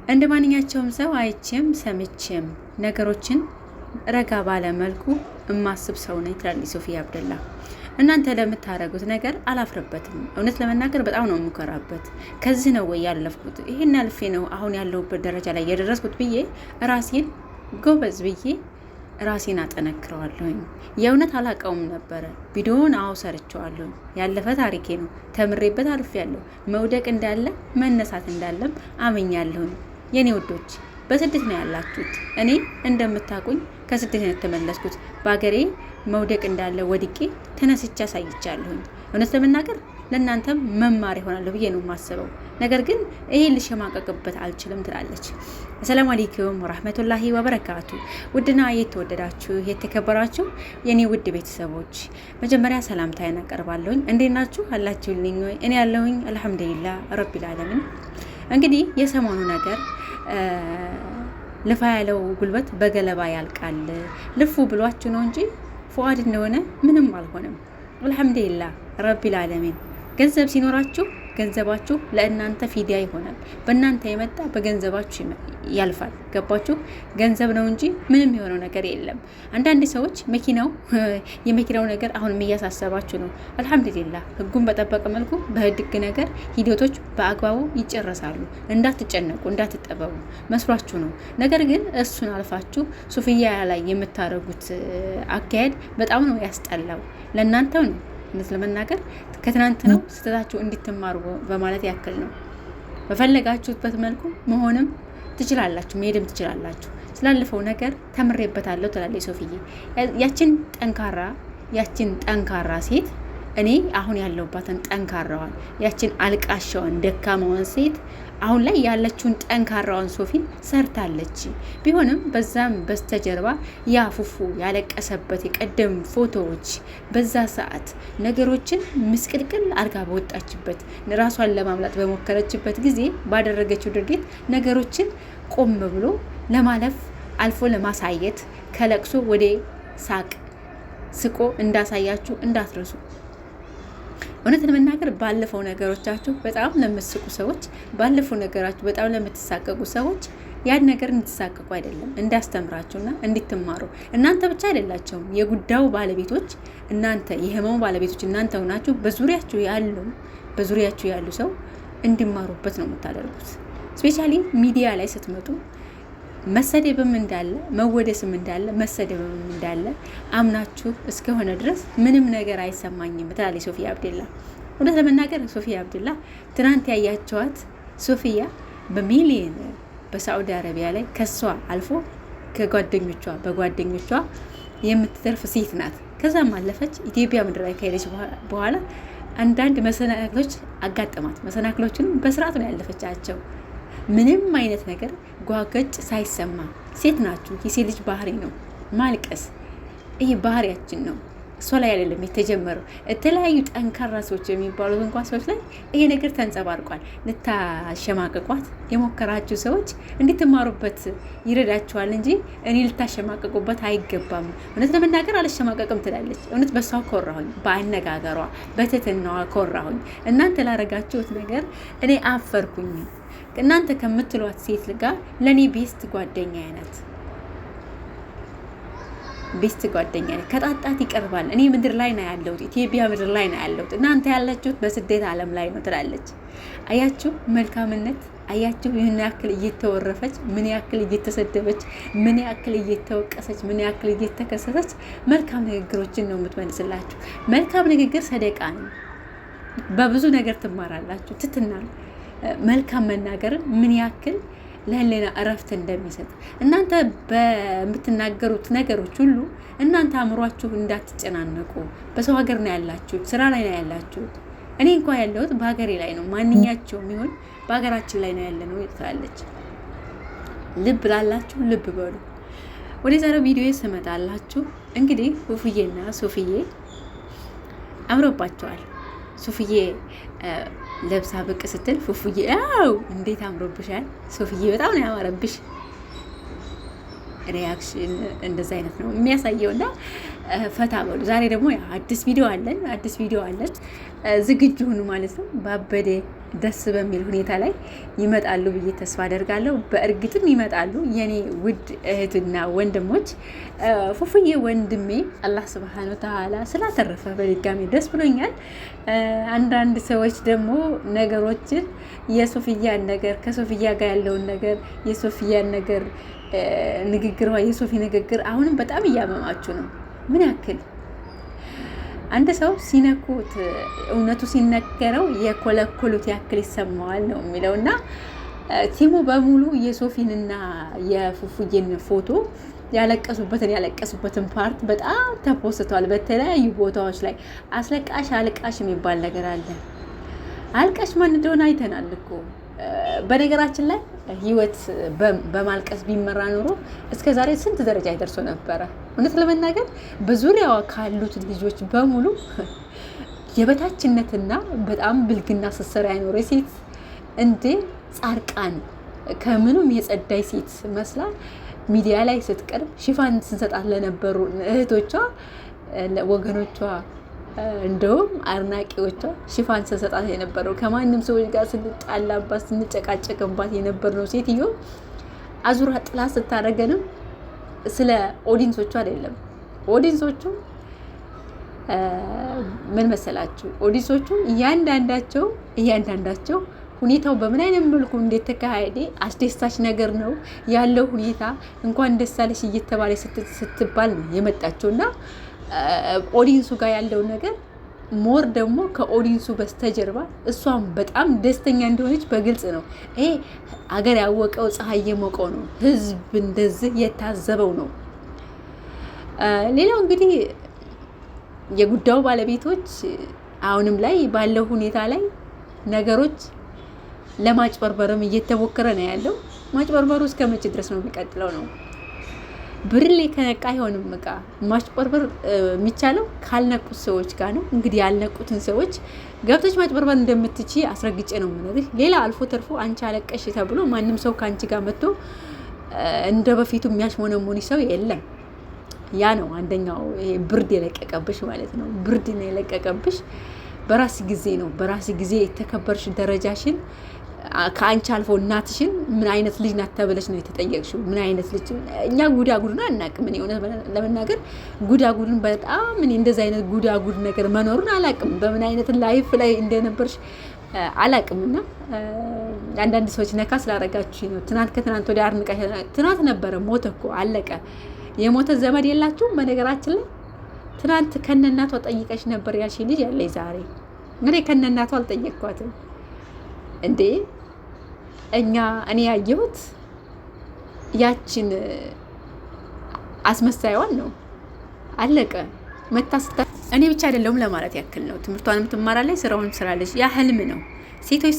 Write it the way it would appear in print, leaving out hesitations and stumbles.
እንደ ማንኛቸውም ሰው አይቼም ሰምቼም ነገሮችን ረጋ ባለ መልኩ እማስብ ሰው ነኝ ትላለች ሶፊያ አብደላ። እናንተ ለምታረጉት ነገር አላፍረበትም። እውነት ለመናገር በጣም ነው የምኮራበት። ከዚህ ነው ወይ ያለፍኩት፣ ይሄን አልፌ ነው አሁን ያለሁበት ደረጃ ላይ የደረስኩት ብዬ ራሴን ጎበዝ ብዬ ራሴን አጠነክረዋለሁኝ። የእውነት አላቀውም ነበረ። ቪዲዮውን ሰርቸዋለሁ። ያለፈ ታሪኬ ነው። ተምሬበት አልፌያለሁ። መውደቅ እንዳለ መነሳት እንዳለም አመኛለሁኝ። የኔ ውዶች በስደት ነው ያላችሁት። እኔ እንደምታውቁኝ ከስደት ነው የተመለስኩት። በሀገሬ መውደቅ እንዳለ ወድቄ ተነስቼ አሳይቻለሁኝ። እውነት ለመናገር ለእናንተም መማር ይሆናል ብዬ ነው የማስበው። ነገር ግን ይሄ ልሸማቀቅበት አልችልም ትላለች። አሰላሙ አለይኩም ወራህመቱላሂ ወበረካቱ። ውድና የተወደዳችሁ የተከበራችሁ የኔ ውድ ቤተሰቦች መጀመሪያ ሰላምታዬን አቀርባለሁኝ። እንዴት ናችሁ? አላችሁልኝ ወይ? እኔ ያለሁኝ አልሐምዱሊላህ ረቢል ዓለሚን። እንግዲህ የሰሞኑ ነገር ልፋ ያለው ጉልበት በገለባ ያልቃል። ልፉ ብሏችሁ ነው እንጂ ፉአድ እንደሆነ ምንም አልሆነም። አልሐምዱሊላህ ረቢል ዓለሚን። ገንዘብ ሲኖራችሁ ገንዘባችሁ ለእናንተ ፊዲያ ይሆናል። በእናንተ የመጣ በገንዘባችሁ ያልፋል። ገባችሁ? ገንዘብ ነው እንጂ ምንም የሆነው ነገር የለም። አንዳንድ ሰዎች የመኪናው ነገር አሁንም እያሳሰባችሁ ነው። አልሐምዱሊላህ ህጉን በጠበቀ መልኩ በህግ ነገር ሂደቶች በአግባቡ ይጨረሳሉ። እንዳትጨነቁ፣ እንዳትጠበቡ መስሏችሁ ነው። ነገር ግን እሱን አልፋችሁ ሱፍያ ላይ የምታደርጉት አካሄድ በጣም ነው ያስጠላው። ለእናንተው ነው እውነት ለመናገር ከትናንት ነው ስተታችሁ እንድትማሩ በማለት ያክል ነው። በፈለጋችሁበት መልኩ መሆንም ትችላላችሁ፣ መሄድም ትችላላችሁ። ስላለፈው ነገር ተምሬበታለሁ ትላለች ሶፊዬ። ያችን ጠንካራ ሴት እኔ አሁን ያለሁባትን ጠንካራዋን ያችን አልቃሻዋን ደካማዋን ሴት አሁን ላይ ያለችውን ጠንካራዋን ሶፊን ሰርታለች። ቢሆንም በዛም በስተጀርባ ያ ፉፉ ያለቀሰበት የቀደም ፎቶዎች በዛ ሰዓት ነገሮችን ምስቅልቅል አድርጋ በወጣችበት ራሷን ለማምለጥ በሞከረችበት ጊዜ ባደረገችው ድርጊት ነገሮችን ቆም ብሎ ለማለፍ አልፎ ለማሳየት ከለቅሶ ወደ ሳቅ ስቆ እንዳሳያችሁ እንዳትረሱ። እውነት ለመናገር ባለፈው ነገሮቻችሁ በጣም ለምትስቁ ሰዎች፣ ባለፈው ነገራችሁ በጣም ለምትሳቀቁ ሰዎች ያን ነገር እንድትሳቀቁ አይደለም እንዳስተምራችሁና እንድትማሩ። እናንተ ብቻ አይደላችሁም የጉዳዩ ባለቤቶች፣ እናንተ የህመሙ ባለቤቶች እናንተ ሆናችሁ በዙሪያችሁ ያሉ ሰው እንዲማሩበት ነው የምታደርጉት። ስፔሻሊ ሚዲያ ላይ ስትመጡ መሰደብም እንዳለ መወደስም እንዳለ መሰደብም እንዳለ አምናችሁ እስከሆነ ድረስ ምንም ነገር አይሰማኝም ትላለች ሶፊያ አብደላ። እውነት ለመናገር ሶፊያ አብደላ ትናንት ያያቸዋት ሶፊያ በሚሊየን በሳዑዲ አረቢያ ላይ ከሷ አልፎ በጓደኞቿ የምትተርፍ ሴት ናት። ከዛም አለፈች ኢትዮጵያ ምድር ላይ ከሄደች በኋላ አንዳንድ መሰናክሎች አጋጠማት። መሰናክሎችንም በስርዓት ነው ያለፈቻቸው። ምንም አይነት ነገር ጓገጭ ሳይሰማ ሴት ናችሁ። የሴት ልጅ ባህሪ ነው ማልቀስ። ይሄ ባህሪያችን ነው። እሷ ላይ አይደለም የተጀመረው። የተለያዩ ጠንካራ ሰዎች የሚባሉት እንኳን ሰዎች ላይ ይሄ ነገር ተንጸባርቋል። ልታሸማቀቋት የሞከራችሁ ሰዎች እንድትማሩበት ይረዳችኋል እንጂ እኔ ልታሸማቀቁበት አይገባም። እውነት ለመናገር አልሸማቀቅም ትላለች። እውነት በሷ ኮራሁኝ፣ በአነጋገሯ በትህትናዋ ኮራሁኝ። እናንተ ላረጋችሁት ነገር እኔ አፈርኩኝ። እናንተ ከምትሏት ሴት ጋር ለኔ ቤስት ጓደኛ አይነት ከጣጣት ይቀርባል። እኔ ምድር ላይ ነው ያለሁት፣ ኢትዮጵያ ምድር ላይ ነው ያለሁት፣ እናንተ ያላችሁት በስደት ዓለም ላይ ነው ትላለች። አያችሁ መልካምነት፣ አያችሁ ይህን ያክል እየተወረፈች፣ ምን ያክል እየተሰደበች፣ ምን ያክል እየተወቀሰች፣ ምን ያክል እየተከሰሰች መልካም ንግግሮችን ነው የምትመልስላችሁ። መልካም ንግግር ሰደቃ ነው። በብዙ ነገር ትማራላችሁ። ትትና መልካም መናገርን ምን ያክል ለህሊና እረፍት እንደሚሰጥ እናንተ በምትናገሩት ነገሮች ሁሉ እናንተ አእምሯችሁ እንዳትጨናነቁ። በሰው ሀገር ነው ያላችሁት፣ ስራ ላይ ነው ያላችሁት። እኔ እንኳን ያለሁት በሀገሬ ላይ ነው። ማንኛቸውም ይሁን በሀገራችን ላይ ነው ያለነው ትላለች። ልብ ላላችሁ ልብ በሉ። ወደ ዛሬው ቪዲዮ ስመጣላችሁ እንግዲህ ፉፉዬና ሶፊዬ አምሮባቸዋል። ሶፊዬ ለብሳ ብቅ ስትል ፉፉዬ እንዴት አምሮብሻል ሶፊዬ፣ በጣም ነው ያማረብሽ። ሪያክሽን እንደዛ አይነት ነው የሚያሳየው። እና ፈታ በሉ። ዛሬ ደግሞ አዲስ ቪዲዮ አለን። ዝግጁ ሁኑ ማለት ነው። ባበደ ደስ በሚል ሁኔታ ላይ ይመጣሉ ብዬ ተስፋ አደርጋለሁ። በእርግጥም ይመጣሉ የኔ ውድ እህትና ወንድሞች። ፉፉዬ ወንድሜ አላህ ስብሐነ ወተዓላ ስላተረፈ በድጋሚ ደስ ብሎኛል። አንዳንድ ሰዎች ደግሞ ነገሮችን የሶፊያን ነገር ከሶፊያ ጋር ያለውን ነገር የሶፊያን ነገር ንግግሯ የሶፊ ንግግር አሁንም በጣም እያመማችሁ ነው። ምን ያክል አንድ ሰው ሲነኩት እውነቱ ሲነገረው የኮለኮሉት ያክል ይሰማዋል ነው የሚለው። እና ቲሙ በሙሉ የሶፊንና የፉፉዬን ፎቶ ያለቀሱበትን ፓርት በጣም ተፖስተዋል በተለያዩ ቦታዎች ላይ። አስለቃሽ አልቃሽ የሚባል ነገር አለ። አልቃሽ ማን እንደሆነ አይተናል እኮ። በነገራችን ላይ ህይወት በማልቀስ ቢመራ ኖሮ እስከ ዛሬ ስንት ደረጃ ይደርሶ ነበረ። እውነት ለመናገር በዙሪያዋ ካሉት ልጆች በሙሉ የበታችነትና በጣም ብልግና ስትሰራ ያኖረ ሴት እንዴ ጻርቃን ከምኑም የጸዳይ ሴት መስላ ሚዲያ ላይ ስትቀርብ ሽፋን ስንሰጣት ለነበሩ እህቶቿ ወገኖቿ እንደውም አድናቂዎቿ ሽፋን ስንሰጣት የነበረው ከማንም ሰዎች ጋር ስንጣላባት ስንጨቃጨቅባት የነበርነው ሴትዮ አዙራ ጥላ ስታደርገንም ስለ ኦዲንሶቹ አይደለም። ኦዲንሶቹ ምን መሰላችሁ? ኦዲንሶቹ እያንዳንዳቸው ሁኔታው በምን አይነት መልኩ እንዴት ተካሄደ አስደሳች ነገር ነው ያለው ሁኔታ እንኳን ደስ አለሽ እየተባለ ስትባል ነው የመጣችውና ኦዲንሱ ጋር ያለው ነገር ሞር ደግሞ ከኦዲንሱ በስተጀርባ እሷም በጣም ደስተኛ እንደሆነች በግልጽ ነው። ይሄ አገር ያወቀው ፀሐይ የሞቀው ነው። ህዝብ እንደዚህ የታዘበው ነው። ሌላው እንግዲህ የጉዳዩ ባለቤቶች አሁንም ላይ ባለው ሁኔታ ላይ ነገሮች ለማጭበርበርም እየተሞከረ ነው ያለው። ማጭበርበሩ እስከ መቼ ድረስ ነው የሚቀጥለው ነው? ብርሌ ከነቃ አይሆንም። እቃ ማጭበርበር የሚቻለው ካልነቁት ሰዎች ጋር ነው። እንግዲህ ያልነቁትን ሰዎች ገብተሽ ማጭበርበር እንደምትቺ አስረግጬ ነው የምነግርሽ። ሌላ አልፎ ተርፎ አንቺ አለቀሽ ተብሎ ማንም ሰው ከአንቺ ጋር መጥቶ እንደ በፊቱ የሚያሽሞነሞኒ ሰው የለም። ያ ነው አንደኛው ብርድ የለቀቀብሽ ማለት ነው። ብርድ ነው የለቀቀብሽ። በራስ ጊዜ ነው። በራስ ጊዜ የተከበርሽ ደረጃሽን ከአንቺ አልፎ እናትሽን ምን አይነት ልጅ ናት ተብለሽ ነው የተጠየቅሽው? ምን አይነት ልጅ? እኛ ጉዳጉድን አናውቅም። እኔ እውነት ለመናገር ጉዳጉድን በጣም እኔ እንደዛ አይነት ጉዳጉድ ነገር መኖሩን አላውቅም። በምን አይነት ላይፍ ላይ እንደነበርሽ አላውቅም። እና አንዳንድ ሰዎች ነካ ስላደረጋችሁ ነው። ትናንት ከትናንት ወዲያ አርንቃሽ ትናንት ነበረ ሞተ እኮ አለቀ። የሞተ ዘመድ የላችሁም። በነገራችን ላይ ትናንት ከነናቷ ጠይቀሽ ነበር ያልሽ ልጅ ያለኝ ዛሬ እኔ ከነናቷ አልጠየቅኳትም እንዴ። እኔ ያየሁት ያችን አስመሳይዋን ነው። አለቀ። መታስታ እኔ ብቻ አይደለሁም ለማለት ያክል ነው። ትምህርቷንም ትማራለች፣ ስራውን ትሰራለች። ያ ህልም ነው። ሴቶች